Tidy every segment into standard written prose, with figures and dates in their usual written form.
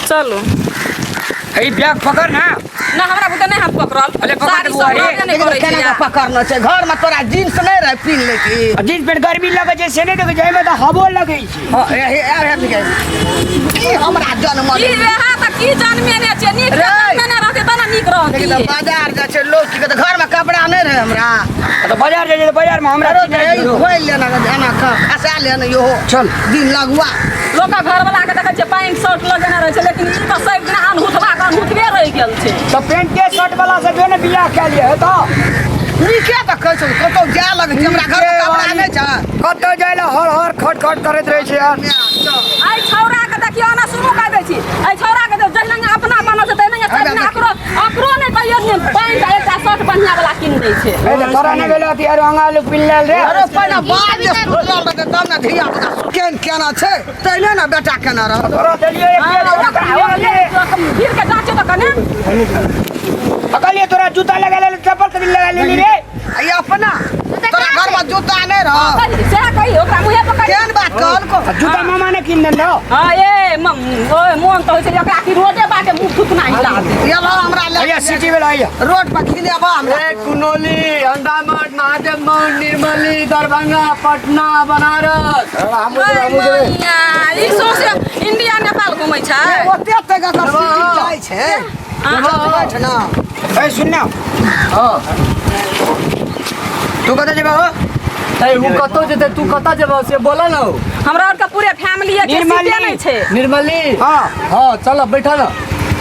चलो ई बैग पकड़ ना ना हमरा बुते नहीं हाथ पकड़ल अरे पकड़ बुआ रे केना पकड़ना छै घर में तोरा जींस नहीं रह पिन ले की जींस पेंट गर्मी लगे छै से नहीं देखे जाय में तो हवो लगे छै हां ए हमरा जन्म की रहा त की जन्मे ने छै नीक जन्मे ने रहते त ना नीक रहती बाजार जा छै लोग की घर में कपड़ा नहीं रहे हमरा तो बाजार जाय तो बाजार में हमरा खोल लेना जाना खसा लेना यो चल दिन लगवा लोग का घर वाला के देखे छै पैंट शर्ट लगेने रहे छै लेकिन ई त सब दिन अनहुतवा के अनहुतवे रह गेल छै तो पेंट के शर्ट वाला से जो ने बियाह के लिए है तो नीके त कहै छै कतौ जा लगे छै हमरा घर में कपड़ा नहीं छै कतौ जाय ला हर हर खट खट करैत रहे छै यार आई छौरा के देखियो ना शुरू कर दे छी आई छौरा के जहिना अपना बना छै तहिना सब अकरो नहीं कहियो पैंट एकटा शर्ट बढ़िया वाला किन दै छै ए तो तोरा ने गेलो ती अरे अंगालू पिन लेल रे अरे पहिने बात जे सुनल लगे तब ना धिया पुता केना छै तैने ना बेटा केना रह तोरा देलियो एक भीड़ के जांचे त कने अकलिए तोरा जूता लगा ले चप्पल कदी लगा ले रे आई अपना तोरा घर में जूता नहीं रह से कही ओकरा मुहे पकड़ केन बात कहल को जूता मामा ने किन देलो हां ए ओए मोन तो होय छै ओकरा की रोडे बाटे मुंह थुतना हिला दे ये लो हमरा ले आया सिटी में आया रोड पर खिले बा हमरा कुनोली अंदामठ महादेवमठ निर्मली दरभंगा पटना बनारस ई सोचे इंडिया नेपाल घुमै छै ओते तक का सिटी जाय छै बैठ ना ए सुन ना हां तू कत जेबा हो ए हु कतो जेते तू कता जेबा से बोला ना हमरा और का पूरे फैमिली है निर्मली नहीं छै निर्मली हां हां चल बैठा ना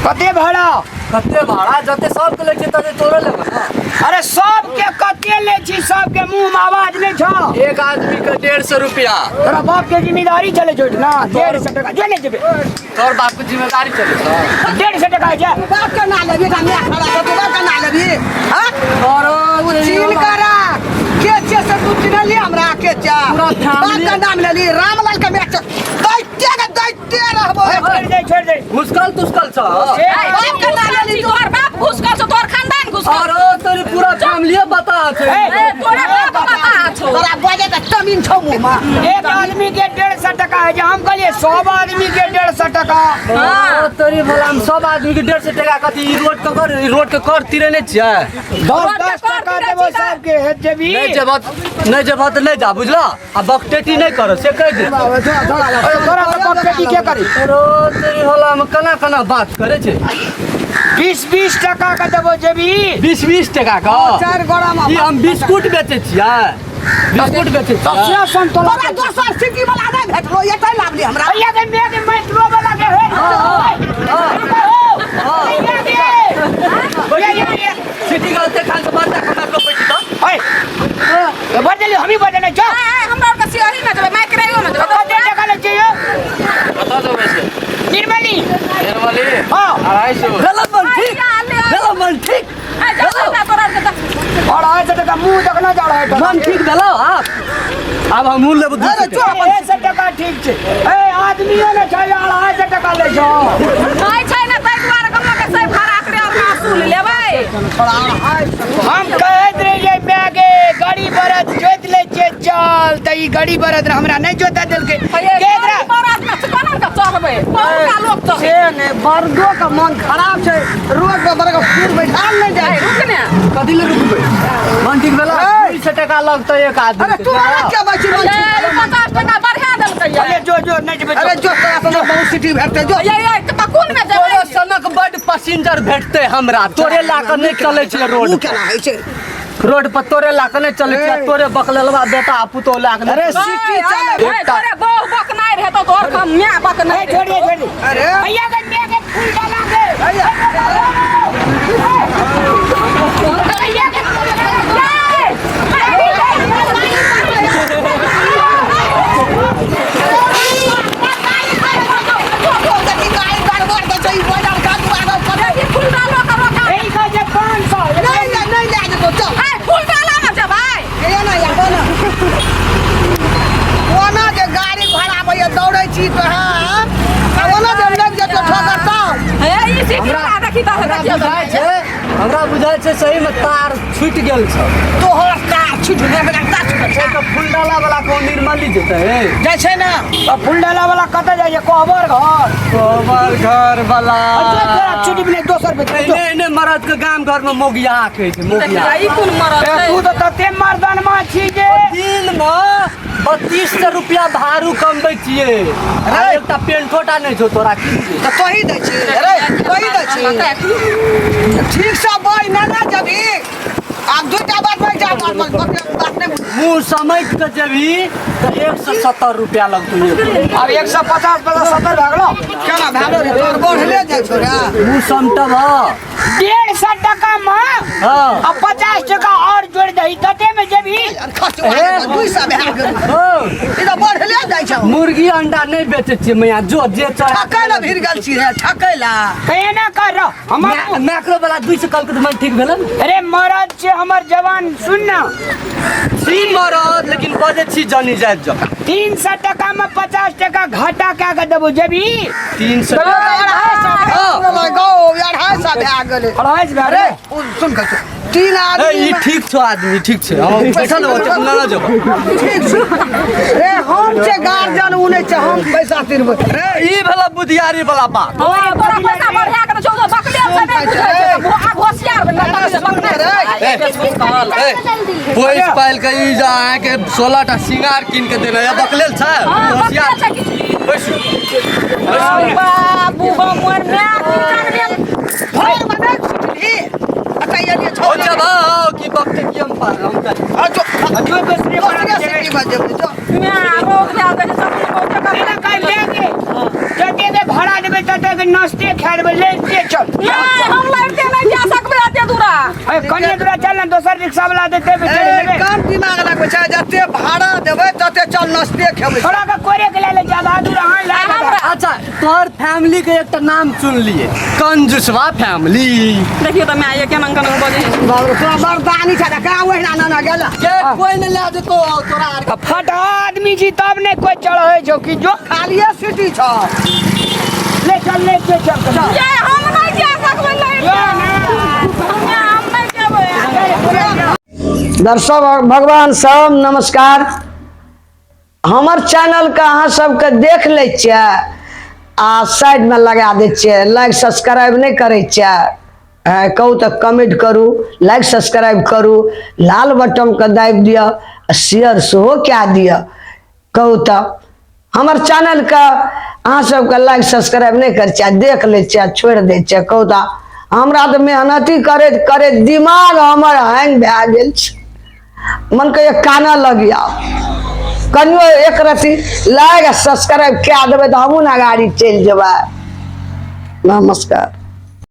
कते भाड़ा कते भाड़ा जते सब के ले छै तते तोरे लेबा ना अरे सब के कते ले छी सब के मुंह में आवाज नहीं छ एक आदमी के 150 रुपया तोरा बाप के जिम्मेदारी चले जोट ना 150 टका जे नहीं जेबे तोर बाप के जिम्मेदारी चले 150 टका जा बाप का ना लेबी का मैं खड़ा कर बाप का ना लेबी हां और चीन करा के से तू चिन्ह ले हमरा के चा पूरा बाप का नाम ले ली रामलाल का मैच दैत्य रहबो छोड़ दे मुस्कल तुस्कल छ बाप का नाम ले ली तोर बाप घुस कर तोर खानदान घुस कर और तोरी पूरा फैमिली बता छै तोरे बाप बता छो तोरा बजे त तमीन छौ मुंह में एक आदमी के 150 टका है हम कहलिए 100 आदमी के 150 टका हां तोरी भला हम सब आदमी के 150 टका कथि रोड के कर तीरे नहीं छै 10 टका देबो सब के है जेबी नहीं जेबा त ले जा बुझला आ बकटेटी नहीं कर से कह दे तोरा बकटेटी के करी तेरी होला में कना बात करे छै 20 टका का देबो जेबी 20 टका का चार गोड़ा में ई हम बिस्कुट बेचे छियै बिस्कुट बेचे छियै सबसे संतोला तोरा दोसर सिटी वाला नहीं भेटलो एतै लाभली हमरा भैया के मैं लो वाला के है सिटी का ते खान के बात खाना को बैठी तो ओए बदले हम ही बदले जा हमरा और का सियारी में जब मैं करायो में जब कते टका ले चाहिए बता दो वैसे निर्मली हां 250 गलत मन ठीक तोरा के और 250 टका मुंह देखना जा रहा है मन ठीक दलो आप अब हम मूल लेबो अरे 250 टका ठीक छे ए आदमियों ने चाहिए 250 टका ले जाओ नहीं छै ना तै दुआरे गम्मा के सही भाड़ा करे और मासूल लेबै हम कहत रहिए बैगे गाड़ी बरत जोत ले छे चल त ई गाड़ी बरत हमरा नहीं जोता देल के केकरा बरात में चिकन का चढ़बै का लोग तो से ने बर्दो का मन खराब छै रोड पे बरका फूल बैठाल नहीं जाए रुक ने कथि ले रुकबै मन ठीक भेला 200 टका लगतै एक आदमी अरे तू क्या बची मन 50 टका बढ़ा देलकै अरे जो नहीं जेबे अरे जो तोरा सब बहुत सिटी भेटते जो ये त कोन में तोरे जेबै सनक बड पैसेंजर भेटते हमरा तोरे लाकर नहीं चले छै रोड तू केना है छै रोड पर तोरे लाकर नहीं चले छै तोरे बकललवा बेटा आपू तो लाकर अरे सिटी चले तोरे बहु बकनाइ रहतो तोर का मैं बकनाइ छोड़िए अरे भैया के मैं के फूल डाला के भैया के हमरा बुझाय छै सही में तार छूट गेल छै तोहर कार छुटले में लगता तो फूल डाला वाला कौन निर्मली जेतै जाइ छै ना अब फूल डाला वाला कतऽ जाइ छै कोहबर घर हमर घर वाला छुट्टी में 200 रुपए एने एने मरद के गाम घर में मोगिया कहै छै मोगिया ई कोन मरद छै तू तो तते मर्दन में छी जे दिन में 3200 रुपया भाड़ू कमबै छियै अरे एकटा पेंटोटा नहीं छौ तोरा की तो तोही दै छी अरे तोही दै छी ठीक से बोल ना जबी अब दूटा बात में जा बात नहीं मुँह समझ के जेबी तो 170 रुपया लगतौ अब 150 प्लस 70 भागलो केना भालो रे तोर बढ़ले जाइ छौ रे मुँह समटब 150 टका में हाँ अब 50 टका और जोड़ दही तते में जेबी खर्च 200 भए गेल हो ई तो बढ़ले जाइ छौ मुर्गी अंडा नहीं बेचे छियै मैया जो जे चाहे ठकै भिड़ गेल छी रे ठकै ला कहना कर रहो हमर मैक्रो वाला 200 कल के तो मन ठीक भेलन अरे महाराज से हमर जवान सुन ना तीन मरद लेकिन बजे छी जानी जात जो 300 टका में 50 टका घाटा क्या कर देबो जेबी 300 गो यार है सब भए गेल अढ़ाई से अरे सुन के तीन ए आदमी ई ठीक छौ आदमी ठीक छै हम पैसा न होते ना जब ठीक छै रे हम छै गार्जियन उने छै हम पैसा तिरबै रे ई भला बुधियारी वाला बात ओए तोरा पैसा बढ़िया के छौ बकले से बुआ होशियार बकले पैस पाइल के ई जा है के 16 टा सिंगार किन के देले बकलेल छै होशियार पैस बाबू हमर ना भर बना छुटली अतै ये हो जाओ की वक्त की हम पार हम कर जो दूसरी बात सिटी बजे जो मैं रोक जा के सब बहुत मेरा जगह काय लेंगे जते के भाड़ा देबे तते के नाश्ते खाए देबे लेते चल नहीं हम लड़ते नहीं जा सकबे अते दूरा ए कने दूरा चल ना दोसर रिक्शा वाला देते पे चल लेबे काम दिमाग लगबै छै जते भाड़ा देबै तते चल नस्ते खेबै थोड़ा का कोरे के ले ले जा बहादुर हां ला अच्छा तोहर फैमिली के एक नाम चुन लिए कंजूसवा फैमिली देखियो त मैं ये केना केना बजे तोरा बरदानी छै का ओहिना ना गेल के कोई न ला देतो तोरा आर फट आदमी जी तब ने कोई चढ़े जो कि जो खालिए सिटी छ ले चल ये हम नहीं जा सकबे लड़ते हम नहीं जेबे दर्शक भगवान सब नमस्कार हमर चैनल के अहाँ सबके देख लै छियै आ साइड में लगा दै छियै लाइक सब्सक्राइब नहीं करै छियै कहू तऽ कमेंट करू लाइक सब्सक्राइब करू लाल बटन के दाबि दिअ शेयर सेहो कए दिअ कहू तऽ हमर चैनल के अहाँ सबके लाइक सब्सक्राइब नहीं करै छियै देख लै छियै छोड़ि दै छियै कहू तऽ हमरा तऽ मेहनती करैत करैत दिमाग हमर हैंग भए गेल छै मन के काना लगिया कनियो एक रति लाइक सब्सक्राइब कए देबै तऽ हमहूँ ने गाड़ी चलि जेबै नमस्कार।